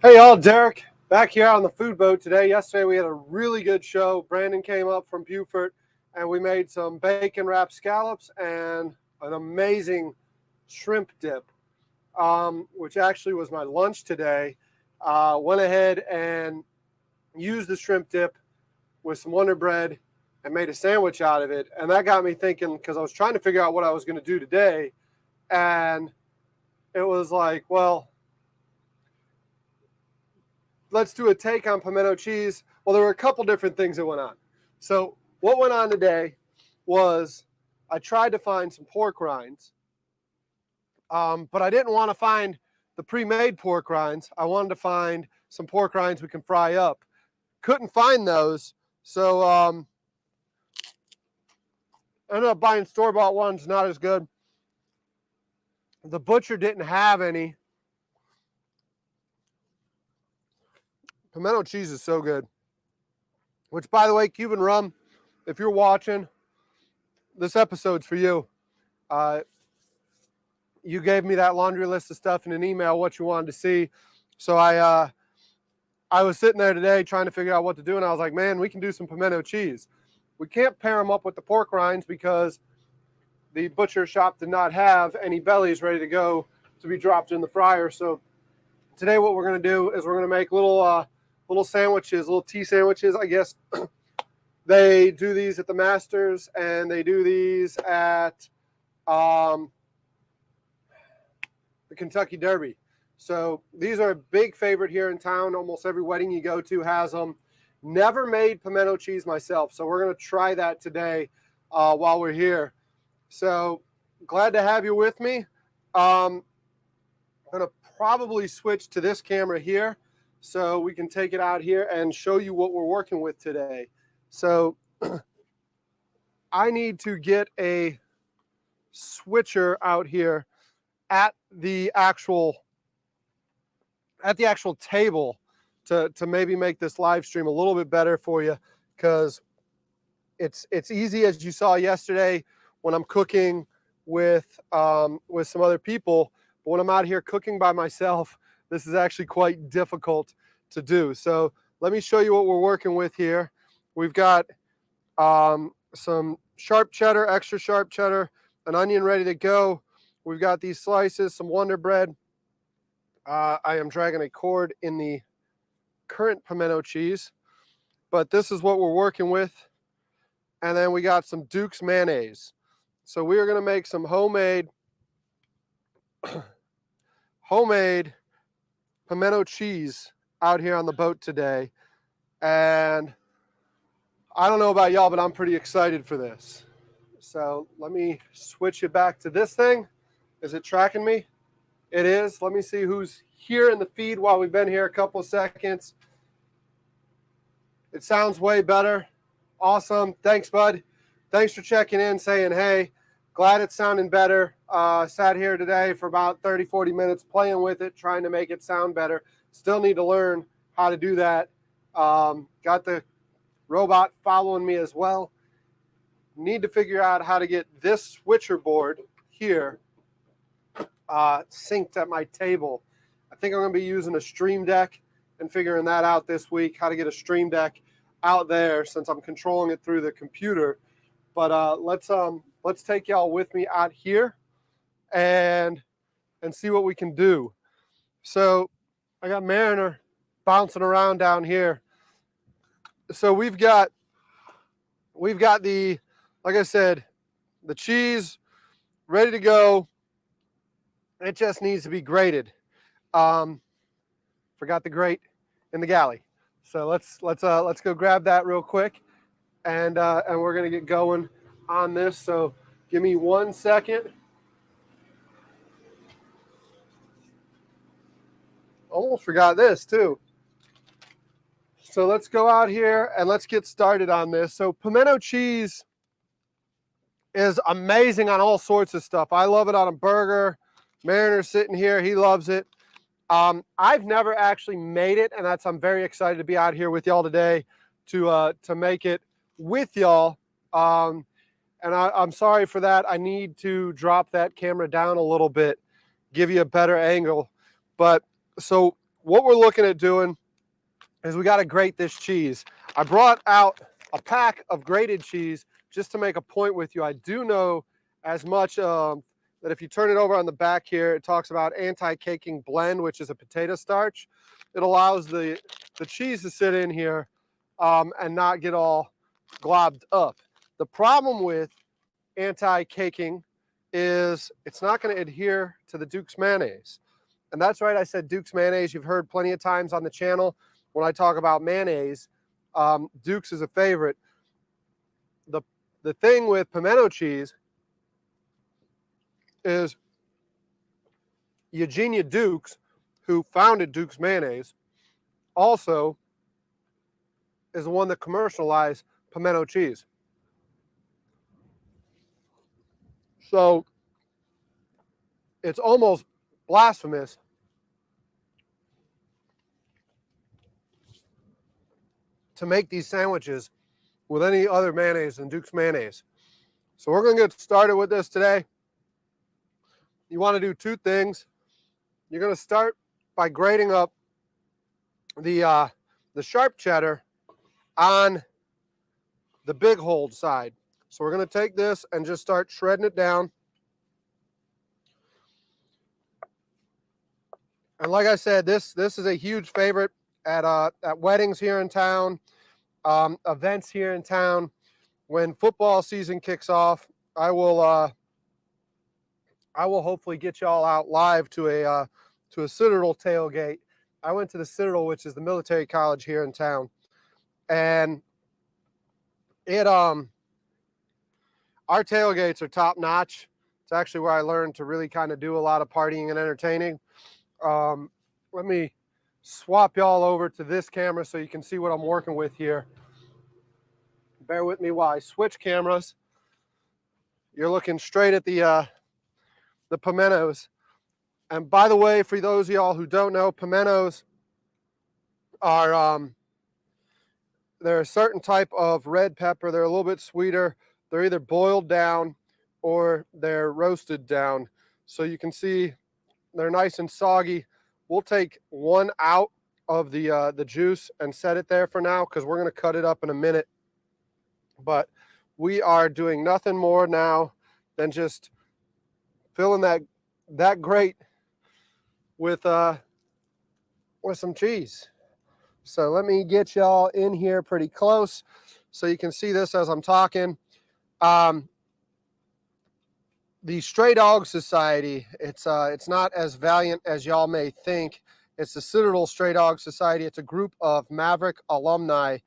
Hey y'all, Derek back here on the food boat today. Yesterday we had a really good show. Brandon came up from Beaufort and we made some bacon wrapped scallops and an amazing shrimp dip, which actually was my lunch today. Went ahead and used the shrimp dip with some Wonder Bread and made a sandwich out of it. And that got me thinking because I was trying to figure out what I was going to do today. And it was like, well, let's do a take on pimento cheese. Well, there were a couple different things that went on. So what went on today was I tried to find some pork rinds, but I didn't want to find the pre-made pork rinds. I wanted to find some pork rinds we can fry up. Couldn't find those, so ended up buying store-bought ones, not as good. The butcher didn't have any. Pimento cheese is so good. Which, by the way, Cuban rum, if you're watching, this episode's for you. You gave me that laundry list of stuff in an email, what you wanted to see. So I was sitting there today trying to figure out what to do, and I was like, man, we can do some pimento cheese. We can't pair them up with the pork rinds because the butcher shop did not have any bellies ready to go to be dropped in the fryer. So today what we're going to do is we're going to make little sandwiches, little tea sandwiches, I guess. They do these at the Masters, and they do these at the Kentucky Derby. So these are a big favorite here in town. Almost every wedding you go to has them. Never made pimento cheese myself, so we're going to try that today while we're here. So glad to have you with me. I'm going to probably switch to this camera here so we can take it out here and show you what we're working with today. So I need to get a switcher out here at the actual table to maybe make this live stream a little bit better for you, because it's easy, as you saw yesterday when I'm cooking with some other people, but when I'm out here cooking by myself, this is actually quite difficult to do. So let me show you what we're working with here. We've got some sharp cheddar, extra sharp cheddar, an onion ready to go. We've got these slices, some Wonder Bread. I am dragging a cord in the current pimento cheese, but this is what we're working with. And then we got some Duke's mayonnaise. So we are going to make some homemade pimento cheese out here on the boat today. And I don't know about y'all, but I'm pretty excited for this. So let me switch it back to this thing. Is it tracking me? It is. Let me see who's here in the feed while we've been here a couple of seconds. It sounds way better. Awesome. Thanks, bud. Thanks for checking in, saying, hey, glad it's sounding better. Sat here today for about 30, 40 minutes playing with it, trying to make it sound better. Still need to learn how to do that. Got the robot following me as well. Need to figure out how to get this switcher board here synced at my table. I think I'm going to be using a Stream Deck and figuring that out this week, how to get a Stream Deck out there since I'm controlling it through the computer. But let's take y'all with me out here and see what we can do. So I got Mariner bouncing around down here. So we've got the, like I said, the cheese ready to go. It just needs to be grated. Forgot the grate in the galley. So let's go grab that real quick, and we're gonna get going on this. So give me 1 second. Almost forgot this too. So let's go out here and let's get started on this. So pimento cheese is amazing on all sorts of stuff. I love it on a burger. Mariner's sitting here, he loves it. I've never actually made it, and I'm very excited to be out here with y'all today to make it with y'all. And I'm sorry for that. I need to drop that camera down a little bit, give you a better angle. But so what we're looking at doing is we got to grate this cheese. I brought out a pack of grated cheese just to make a point with you. I do know as much that if you turn it over on the back here, it talks about anti-caking blend, which is a potato starch. It allows the cheese to sit in here and not get all globbed up. The problem with anti-caking is it's not going to adhere to the Duke's mayonnaise. And that's right, I said Duke's mayonnaise. You've heard plenty of times on the channel when I talk about mayonnaise. Duke's is a favorite. The thing with pimento cheese is Eugenia Dukes, who founded Duke's mayonnaise, also is the one that commercialized pimento cheese. So it's almost blasphemous to make these sandwiches with any other mayonnaise than Duke's mayonnaise. So we're going to get started with this today. You want to do two things. You're going to start by grating up the sharp cheddar on the big hold side. So we're going to take this and just start shredding it down. And like I said, this is a huge favorite at weddings here in town, events here in town. When football season kicks off, I will hopefully get y'all out live to a Citadel tailgate. I went to the Citadel, which is the military college here in town, and our tailgates are top notch. It's actually where I learned to really kind of do a lot of partying and entertaining. Let me swap y'all over to this camera so you can see what I'm working with here. Bear with me while I switch cameras. You're looking straight at the pimentos. And by the way, for those of y'all who don't know, pimentos are they're a certain type of red pepper. They're a little bit sweeter. They're either boiled down or they're roasted down. So you can see they're nice and soggy. We'll take one out of the juice and set it there for now because we're going to cut it up in a minute. But we are doing nothing more now than just filling that grate with some cheese. So let me get y'all in here pretty close so you can see this as I'm talking. The Stray Dog Society, it's not as valiant as y'all may think. It's the Citadel Stray Dog Society. It's a group of Maverick alumni,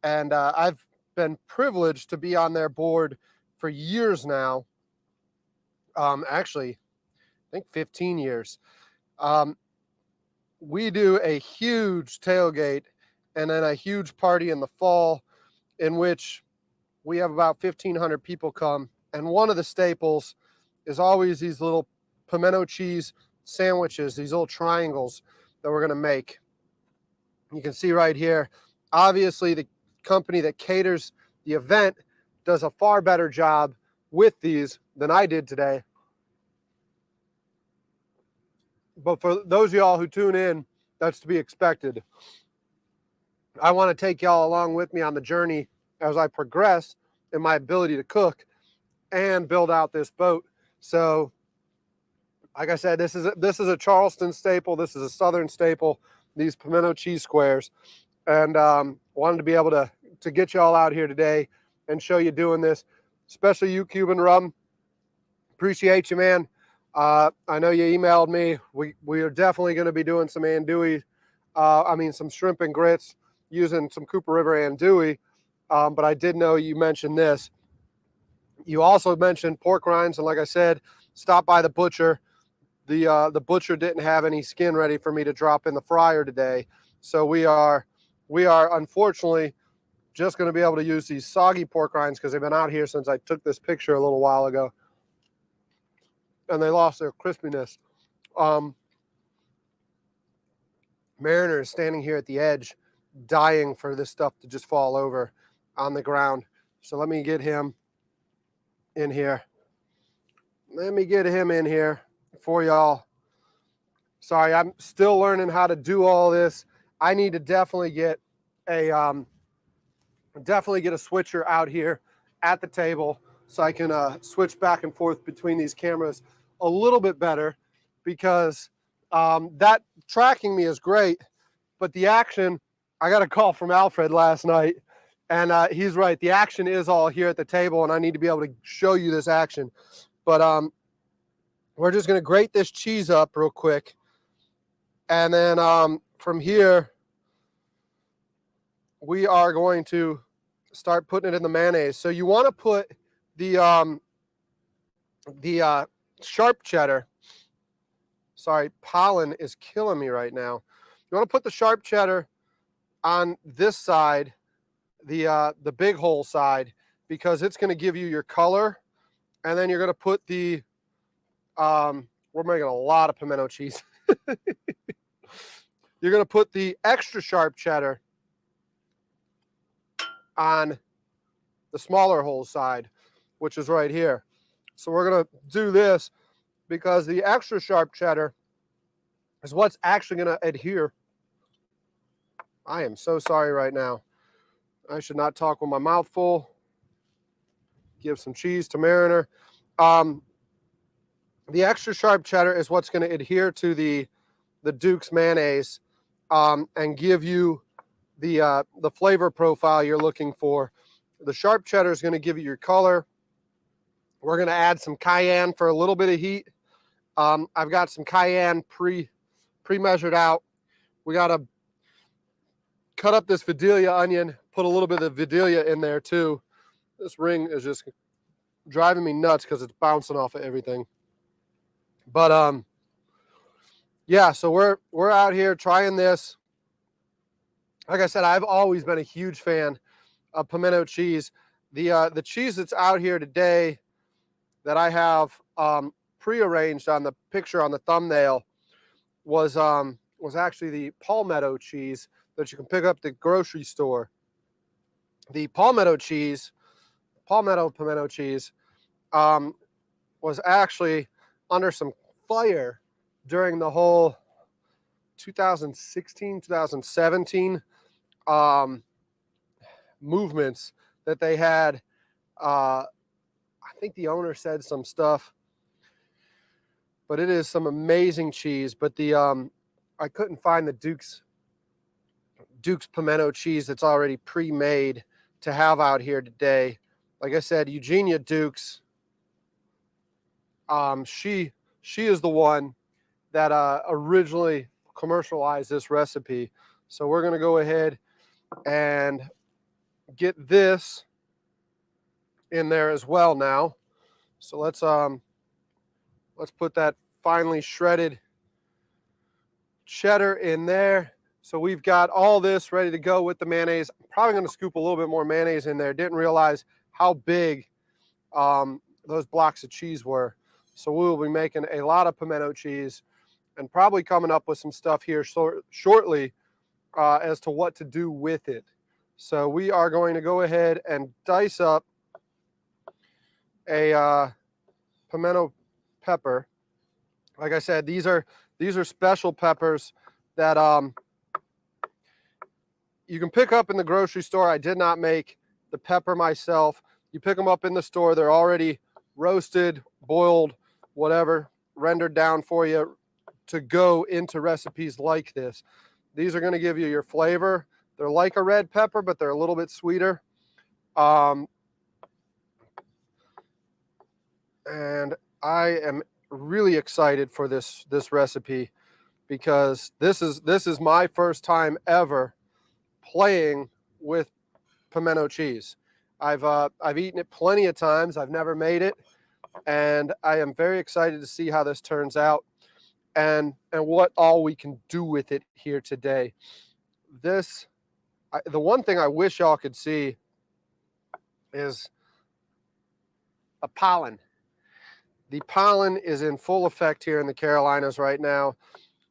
and I've been privileged to be on their board for years now. Actually, I think 15 years. We do a huge tailgate and then a huge party in the fall in which we have about 1,500 people come. And one of the staples is always these little pimento cheese sandwiches, these little triangles that we're going to make. You can see right here, obviously the company that caters the event does a far better job with these than I did today. But for those of y'all who tune in, that's to be expected. I want to take y'all along with me on the journey as I progress in my ability to cook and build out this boat. So, like I said, this is a Charleston staple. This is a Southern staple, these pimento cheese squares. And wanted to be able to get y'all out here today and show you doing this, especially you, Cuban Rum. Appreciate you, man. I know you emailed me. We are definitely going to be doing some andouille, some shrimp and grits using some Cooper River andouille. But I did know you mentioned this. You also mentioned pork rinds, and like I said, stop by the butcher. The butcher didn't have any skin ready for me to drop in the fryer today, so we are unfortunately just going to be able to use these soggy pork rinds because they've been out here since I took this picture a little while ago, and they lost their crispiness. Mariner is standing here at the edge, dying for this stuff to just fall over on the ground. So let me get him in here. Let me get him in here for y'all. Sorry, I'm still learning how to do all this. I need to definitely get a switcher out here at the table so I can switch back and forth between these cameras a little bit better, because that tracking me is great, but the action, I got a call from Alfred last night, and he's right. The action is all here at the table, and I need to be able to show you this action. But we're just going to grate this cheese up real quick. And then from here, we are going to start putting it in the mayonnaise. So you want to put the sharp cheddar. Sorry, pollen is killing me right now. You want to put the sharp cheddar on this side, the big hole side, because it's going to give you your color. And then you're going to put the we're making a lot of pimento cheese. You're going to put the extra sharp cheddar on the smaller hole side, which is right here. So we're going to do this because the extra sharp cheddar is what's actually going to adhere. I am so sorry right now. I should not talk with my mouth full. Give some cheese to Mariner. The extra sharp cheddar is what's going to adhere to the Duke's mayonnaise and give you the flavor profile you're looking for. The sharp cheddar is going to give you your color. We're going to add some cayenne for a little bit of heat. I've got some cayenne pre-measured out. We got to cut up this Vidalia onion, put a little bit of Vidalia in there too. This ring is just driving me nuts because it's bouncing off of everything. But yeah, so we're out here trying this. Like I said, I've always been a huge fan of pimento cheese. The cheese that's out here today that I have prearranged on the picture on the thumbnail was actually the palmetto cheese that you can pick up at the grocery store. The palmetto pimento cheese was actually under some fire during the whole 2016, 2017 movements that they had. I think the owner said some stuff, but it is some amazing cheese. But the I couldn't find the Duke's pimento cheese that's already pre-made to have out here today. Like I said, Eugenia Dukes, she is the one that originally commercialized this recipe. So we're going to go ahead and get this in there as well now. So let's put that finely shredded cheddar in there. So we've got all this ready to go with the mayonnaise. I'm probably going to scoop a little bit more mayonnaise in there. Didn't realize how big those blocks of cheese were. So we will be making a lot of pimento cheese and probably coming up with some stuff here shortly as to what to do with it. So we are going to go ahead and dice up a pimento pepper. Like I said, these are special peppers that you can pick up in the grocery store. I did not make the pepper myself. You pick them up in the store. They're already roasted, boiled, whatever, rendered down for you to go into recipes like this. These are going to give you your flavor. They're like a red pepper, but they're a little bit sweeter. And I am really excited for this recipe because this is my first time ever playing with pimento cheese. I've eaten it plenty of times. I've never made it, and I am very excited to see how this turns out and what all we can do with it here today. The one thing I wish y'all could see is a pollen. The pollen is in full effect here in the Carolinas right now.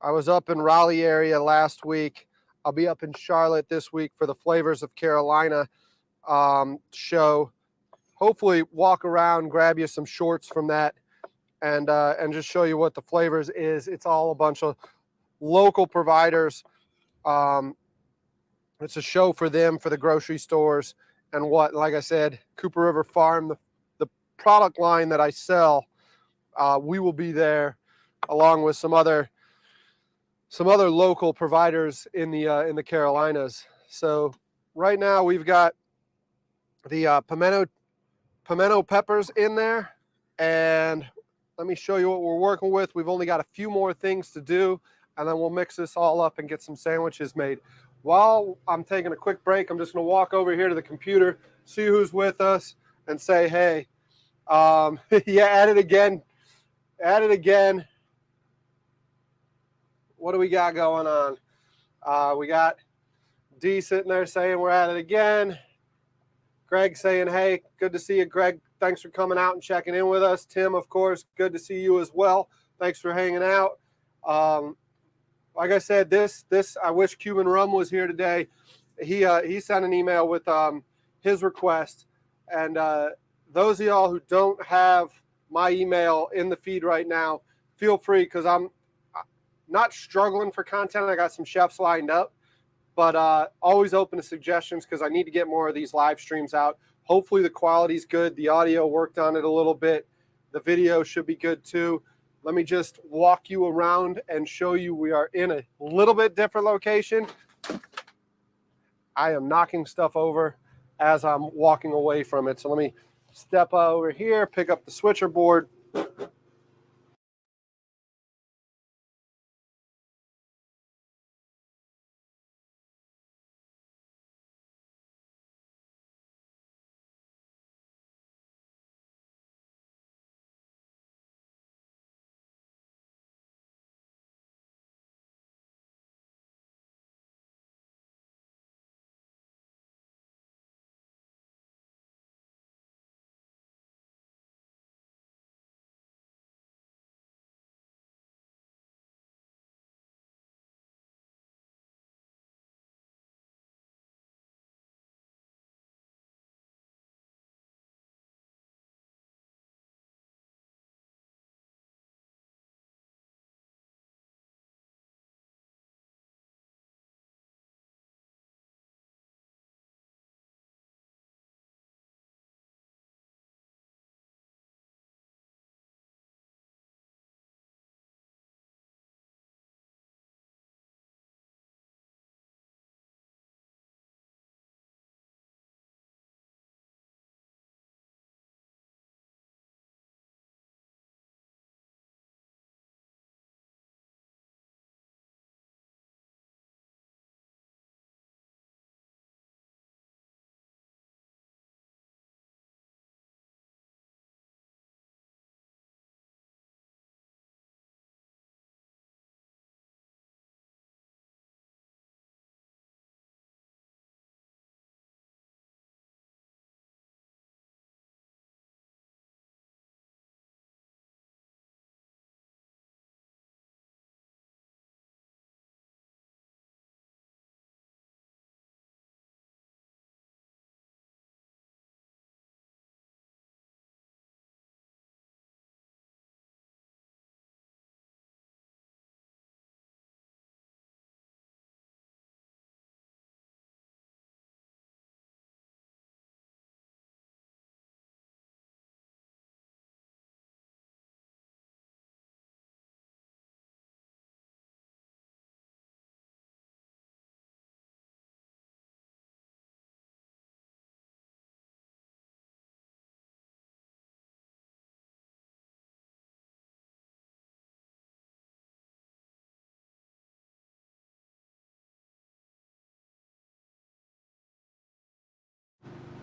I was up in Raleigh area last week. I'll be up in Charlotte this week for the Flavors of Carolina show. Hopefully walk around, grab you some shorts from that, and just show you what the flavors is. It's all a bunch of local providers. Um, it's a show for them, for the grocery stores, and what, like I said, Cooper River Farm, the product line that I sell, we will be there along with some other local providers in the Carolinas. So right now we've got the pimento peppers in there, and let me show you what we're working with. We've only got a few more things to do, and then we'll mix this all up and get some sandwiches made. While I'm taking a quick break, I'm just going to walk over here to the computer, see who's with us, and say, hey, yeah, at it again. What do we got going on? We got D sitting there saying we're at it again. Greg saying, hey, good to see you, Greg. Thanks for coming out and checking in with us. Tim, of course, good to see you as well. Thanks for hanging out. Like I said, this I wish Cuban Rum was here today. He sent an email with his request. And those of y'all who don't have my email in the feed right now, feel free, because I'm not struggling for content. I got some chefs lined up. But always open to suggestions, because I need to get more of these live streams out. Hopefully the quality's good. The audio worked on it a little bit. The video should be good too. Let me just walk you around and show you we are in a little bit different location. I am knocking stuff over as I'm walking away from it. So let me step over here, pick up the switcher board.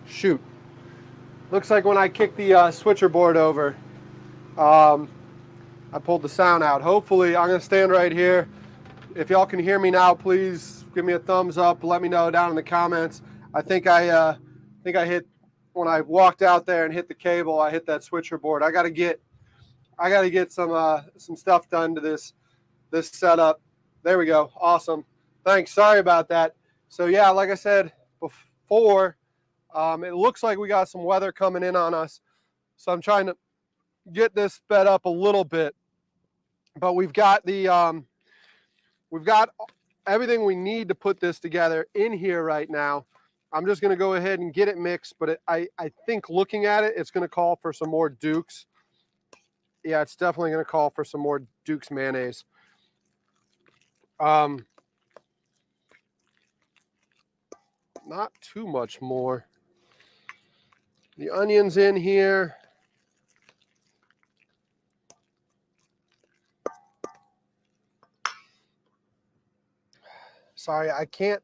Shoot. Looks like when I kicked the switcher board over, I pulled the sound out. Hopefully, I'm going to stand right here. If y'all can hear me now, please give me a thumbs up. Let me know down in the comments. I think I hit, when I walked out there and hit the cable, I hit that switcher board. I got to get some stuff done to this setup. There we go. Awesome. Thanks. Sorry about that. So yeah, like I said before, it looks like we got some weather coming in on us. So I'm trying to get this sped up a little bit. But we've got the we've got everything we need to put this together in here right now. I'm just going to go ahead and get it mixed, but I think looking at it, it's going to call for some more Duke's. Yeah, it's definitely going to call for some more Duke's mayonnaise. Not too much more. The onions in here. Sorry, I can't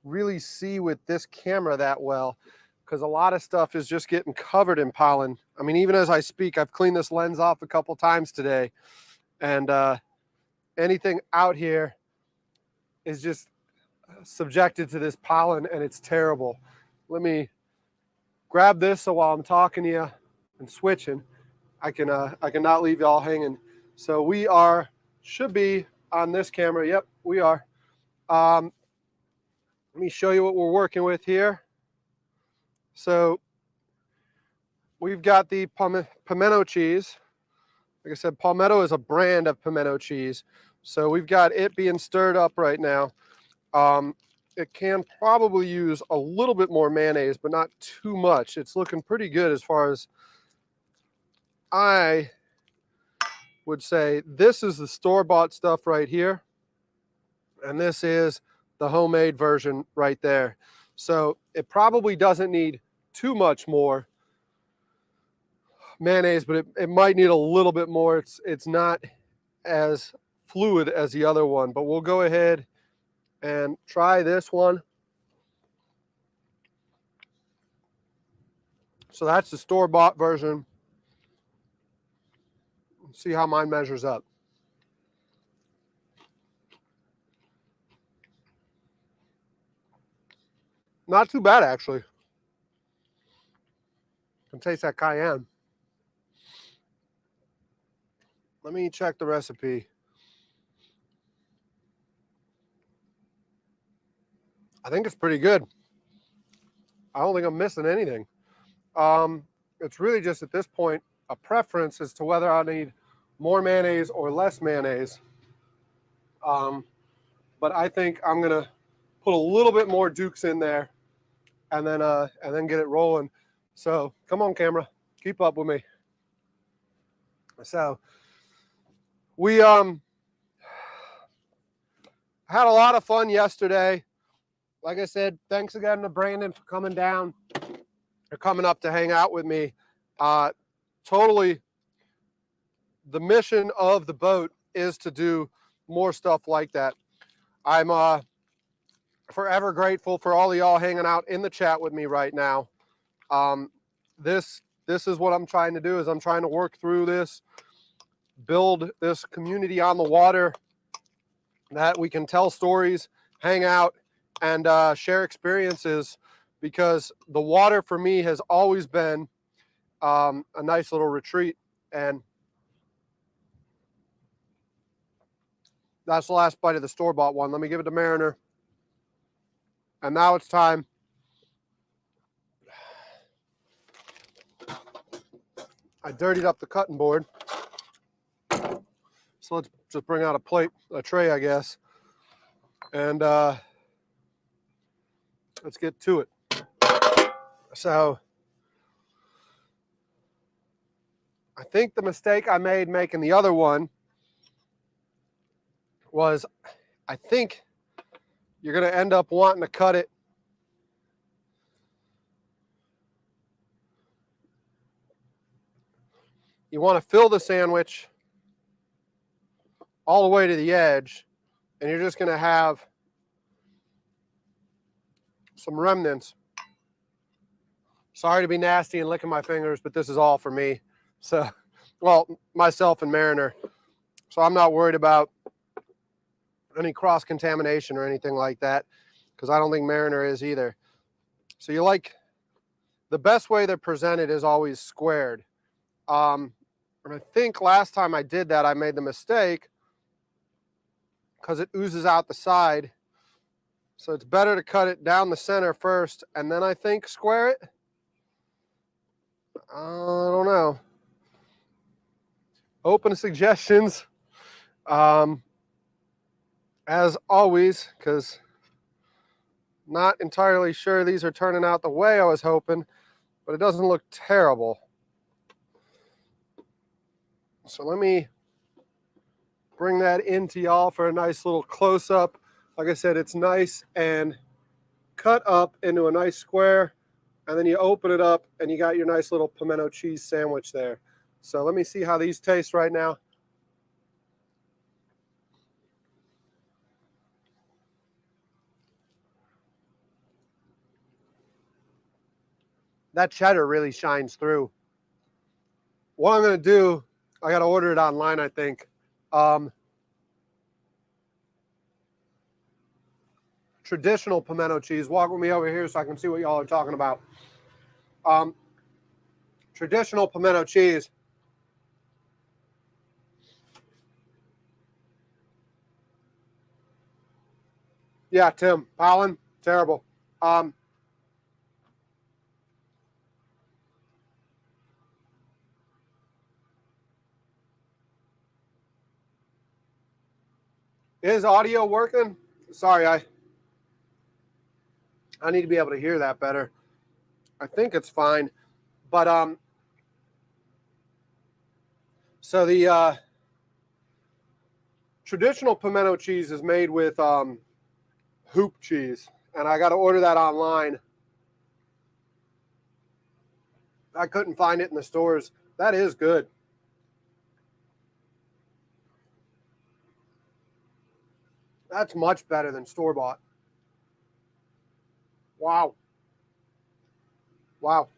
really see with this camera that well because a lot of stuff is just getting covered in pollen. I mean, even as I speak, I've cleaned this lens off a couple times today, and anything out here is just subjected to this pollen, and it's terrible. Let me grab this so while I'm talking to you and switching, I can not leave y'all hanging. So we should be on this camera. Yep, we are. Let me show you what we're working with here. So we've got the pimento cheese. Like I said, Palmetto is a brand of pimento cheese. So we've got it being stirred up right now. It can probably use a little bit more mayonnaise, but not too much. It's looking pretty good as far as I would say. This is the store-bought stuff right here. And this is the homemade version right there. So it probably doesn't need too much more mayonnaise, but it might need a little bit more. It's not as fluid as the other one, but we'll go ahead and try this one. So that's the store-bought version. Let's see how mine measures up. Not too bad, actually. Can taste that cayenne. Let me check the recipe. I think it's pretty good. I don't think I'm missing anything. It's really just at this point a preference as to whether I need more mayonnaise or less mayonnaise. But I think I'm gonna put a little bit more Dukes in there, and then get it rolling. So come on, camera, keep up with me. So we had a lot of fun yesterday. Like I said, thanks again to Brandon for coming down or coming up to hang out with me. Totally, the mission of the boat is to do more stuff like that. I'm forever grateful for all of y'all hanging out in the chat with me right now. This is what I'm trying to do, is I'm trying to work through this, build this community on the water that we can tell stories, hang out, and share experiences, because the water for me has always been a nice little retreat. And that's the last bite of the store-bought one. Let me give it to Mariner. And now it's time. I dirtied up the cutting board. So let's just bring out a tray, I guess. And let's get to it. So I think the mistake I made making the other one was, I think you're going to end up wanting to cut it you want to fill the sandwich all the way to the edge, and you're just going to have some remnants. Sorry to be nasty and licking my fingers, but this is all for me. So, well, myself and Mariner. So I'm not worried about any cross-contamination or anything like that, because I don't think Mariner is either. So the best way they're presented is always squared. And I think last time I did that, I made the mistake because it oozes out the side. So it's better to cut it down the center first and then I think square it. I don't know. Open suggestions. as always, because not entirely sure these are turning out the way I was hoping, but it doesn't look terrible. So let me bring that into y'all for a nice little close-up. Like I said, it's nice and cut up into a nice square, and then you open it up and you got your nice little pimento cheese sandwich there. So let me see how these taste right now. That cheddar really shines through. What I'm going to do, I got to order it online, I think. Traditional pimento cheese. Walk with me over here so I can see what y'all are talking about. Traditional pimento cheese. Yeah, Tim, pollen, terrible. Is audio working? Sorry, I need to be able to hear that better. I think it's fine. But so the traditional pimento cheese is made with hoop cheese, and I got to order that online. I couldn't find it in the stores. That is good. That's much better than store-bought. Wow. Wow.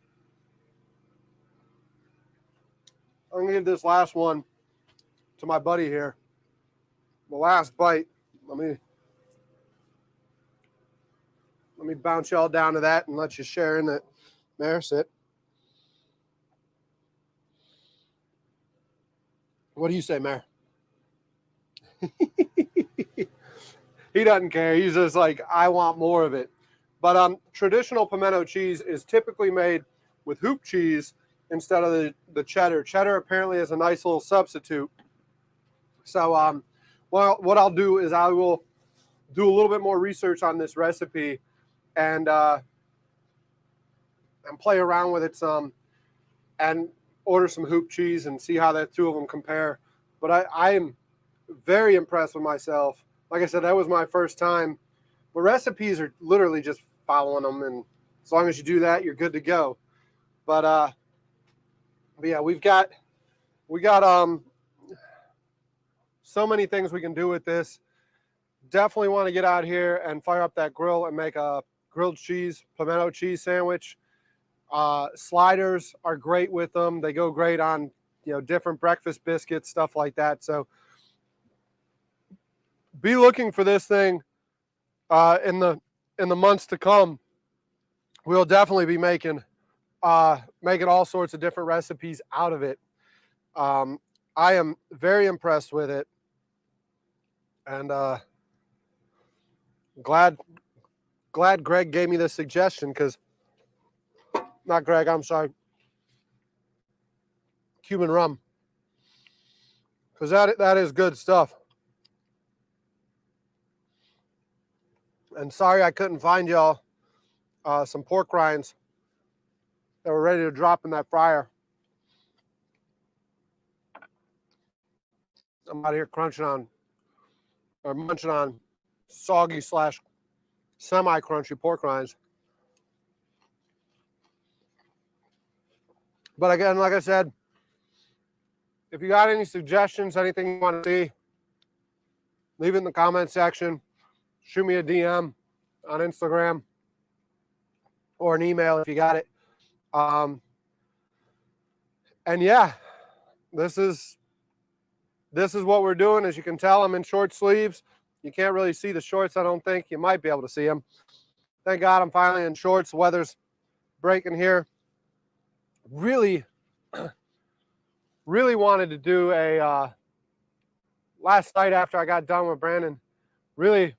I'm gonna give this last one to my buddy here. The last bite. Let me bounce y'all down to that and let you share in it. There, sit. What do you say, Mayor? He doesn't care. He's just like, I want more of it. But traditional pimento cheese is typically made with hoop cheese instead of the cheddar. Cheddar apparently is a nice little substitute. So well, what I'll do is I will do a little bit more research on this recipe and play around with it some and order some hoop cheese and see how the two of them compare. But I am very impressed with myself. Like I said, that was my first time. But recipes are literally just following them, and as long as you do that, you're good to go. But yeah, we got so many things we can do with this. Definitely want to get out here and fire up that grill and make a grilled cheese, pimento cheese sandwich. Sliders are great with them. They go great on, different breakfast biscuits, stuff like that. So be looking for this thing in the months to come. We'll definitely be making all sorts of different recipes out of it. I am very impressed with it, and glad Greg gave me this suggestion, because not Greg, I'm sorry, Cuban rum, because that is good stuff. And sorry I couldn't find y'all some pork rinds that were ready to drop in that fryer. I'm out here munching on soggy / semi-crunchy pork rinds. But again, like I said, if you got any suggestions, anything you want to see, leave it in the comment section. Shoot me a DM on Instagram or an email if you got it. And yeah, this is what we're doing. As you can tell, I'm in short sleeves. You can't really see the shorts, I don't think. You might be able to see them. Thank God I'm finally in shorts. The weather's breaking here. Really wanted to do a last night after I got done with Brandon. Really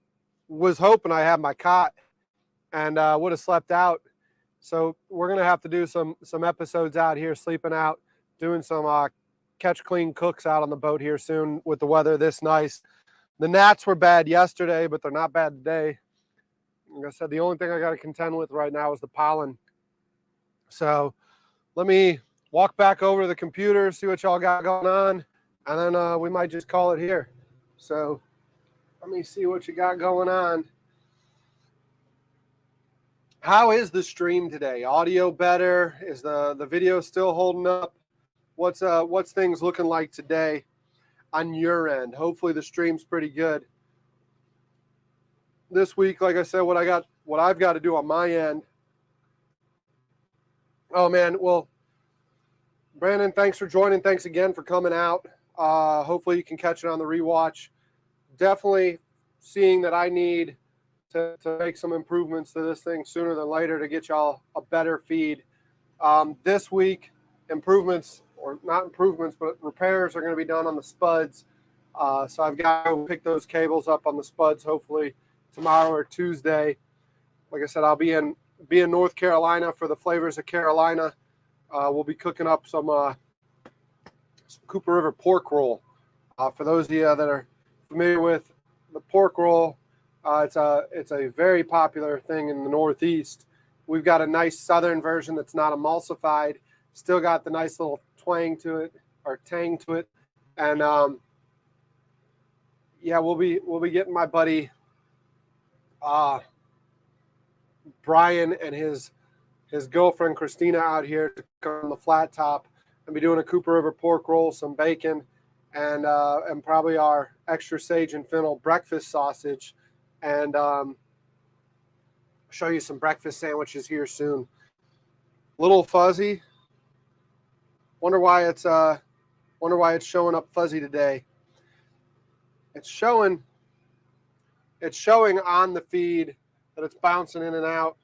was hoping I had my cot and would have slept out. So we're gonna have to do some episodes out here, sleeping out, doing some catch clean cooks out on the boat here soon with the weather this nice. The gnats were bad yesterday, but they're not bad today. Like I said, the only thing I got to contend with right now is the pollen. So let me walk back over to the computer, see what y'all got going on, and then we might just call it here. So let me see what you got going on. How is the stream today? Audio better? Is the video still holding up? What's things looking like today on your end? Hopefully the stream's pretty good. This week, like I said, what I've got to do on my end. Oh man, well, Brandon, thanks for joining. Thanks again for coming out. Hopefully you can catch it on the rewatch. Definitely seeing that I need to make some improvements to this thing sooner than later to get y'all a better feed. This week, improvements, or not improvements, but repairs are going to be done on the spuds. So I've got to pick those cables up on the spuds hopefully tomorrow or Tuesday. Like I said, I'll be in North Carolina for the Flavors of Carolina. We'll be cooking up some Cooper River pork roll. For those of you that are familiar with the pork roll, it's a very popular thing in the Northeast. We've got a nice southern version that's not emulsified. Still got the nice little twang to it, or tang to it, and yeah, we'll be getting my buddy Brian and his girlfriend Christina out here to come on the flat top and be doing a Cooper River pork roll, some bacon, and probably our extra sage and fennel breakfast sausage, and show you some breakfast sandwiches here soon. Little fuzzy. Wonder why it's showing up fuzzy today. It's showing on the feed that it's bouncing in and out.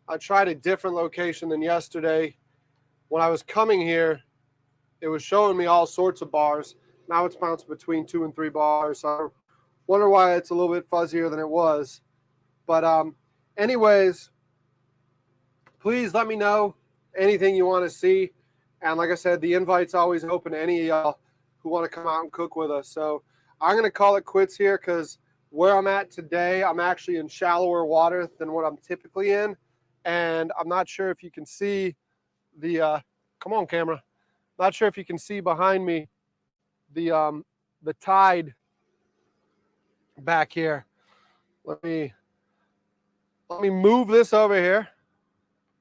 I tried a different location than yesterday. When I was coming here, it was showing me all sorts of bars. Now it's bounced between 2 and 3 bars. So I wonder why it's a little bit fuzzier than it was. But anyways, please let me know anything you want to see. And like I said, the invite's always open to any of y'all who want to come out and cook with us. So I'm going to call it quits here because where I'm at today, I'm actually in shallower water than what I'm typically in. And I'm not sure if you can see the, come on camera. Not sure if you can see behind me the tide back here. Let me move this over here.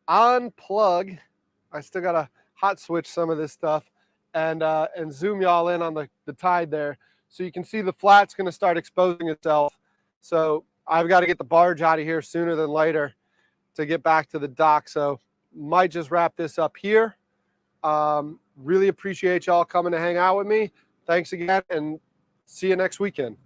Unplug. I still got to hot switch some of this stuff and zoom y'all in on the tide there. So you can see the flat's going to start exposing itself. So I've got to get the barge out of here sooner than later to get back to the dock. So might just wrap this up here. Really appreciate y'all coming to hang out with me. Thanks again, and see you next weekend.